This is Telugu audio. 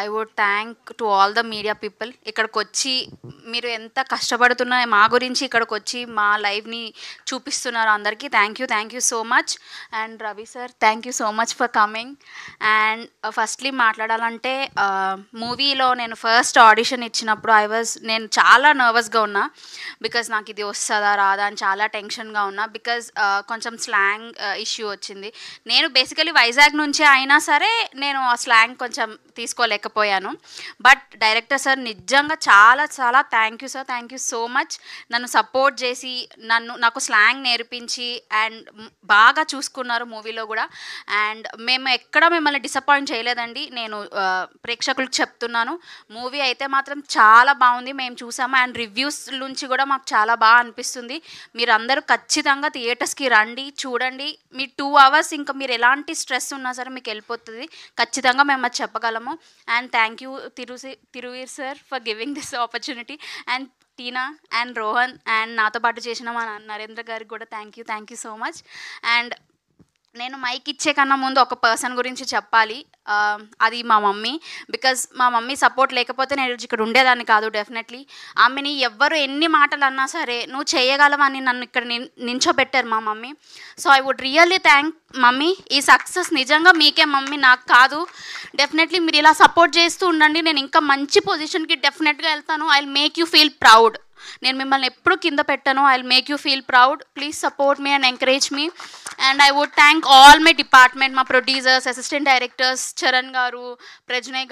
I would thank to all the media people. ఇక్కడికొచ్చి మీరు ఎంత కష్టపడుతున్నా మా గురించి ఇక్కడికొచ్చి మా లైవ్‌ని చూపిస్తున్నారు అందరికీ. Thank you so much. And Ravi sir thank you so much for coming. And firstly మాట్లాడాలంటే మూవీలో నేను ఫస్ట్ ఆడిషన్ ఇచ్చినప్పుడు నేను చాలా నర్వస్‌గా ఉన్నా. బికాజ్ నాకు ఇది వస్తదా? రాదా? అని చాలా టెన్షన్‌గా ఉన్నా. బికాజ్ కొంచెం స్లాంగ్ ఇష్యూ వచ్చింది. నేను బేసికలీ వైజాగ్ నుంచే అయినా సరే నేను ఆ స్లాంగ్ కొంచెం తీసుకోలేకపోయాను. బట్ డైరెక్టర్ సార్ నిజంగా చాలా చాలా thank you sir. Thank you so much. నన్ను సపోర్ట్ చేసి నాకు స్లాంగ్ నేర్పించి అండ్ బాగా చూసుకున్నారు మూవీలో కూడా. అండ్ మేము ఎక్కడ మిమ్మల్ని డిసప్పాయింట్ చేయలేదండి. నేను ప్రేక్షకులకు చెప్తున్నాను, మూవీ అయితే మాత్రం చాలా బాగుంది. మేము చూసాము అండ్ రివ్యూస్ నుంచి కూడా మాకు చాలా బాగా అనిపిస్తుంది. మీరందరూ ఖచ్చితంగా థియేటర్స్కి రండి, చూడండి. మీ 2 అవర్స్ ఇంకా మీరు ఎలాంటి స్ట్రెస్ ఉన్నా సరే మీకు వెళ్ళిపోతుంది. ఖచ్చితంగా మేము అది చెప్పగలము. And thank you Thiruveer sir for giving this opportunity. And Tina and Rohan and నాతో పాటు చేసిన మా నరేంద్ర గారికి కూడా thank you so much. And నేను మైక్ ఇచ్చే కన్నా ముందు ఒక పర్సన్ గురించి చెప్పాలి. అది మా మమ్మీ. బికాజ్ మా మమ్మీ సపోర్ట్ లేకపోతే నేను ఇక్కడ ఉండేదాన్ని కాదు. డెఫినెట్లీ ఆమెని ఎవ్వరు ఎన్ని మాటలు అన్నా సరే నువ్వు చేయగలవని నన్ను ఇక్కడ నించోబెట్టారు మా mummy. So I would really thank mummy. ఈ సక్సెస్ నిజంగా మీకే మమ్మీ, నాకు కాదు. డెఫినెట్లీ మీరు ఇలా సపోర్ట్ చేస్తూ ఉండండి. నేను ఇంకా మంచి పొజిషన్కి డెఫినెట్గా వెళ్తాను. I will make you feel proud. నేను మిమ్మల్ని ఎప్పుడు కింద పెట్టాను. I will make you feel proud. Please support me and encourage me. And I would thank all my department, మా ప్రొడ్యూసర్స్, అసిస్టెంట్ డైరెక్టర్స్, చరణ్ గారు, ప్రజ్నయ్ గారు.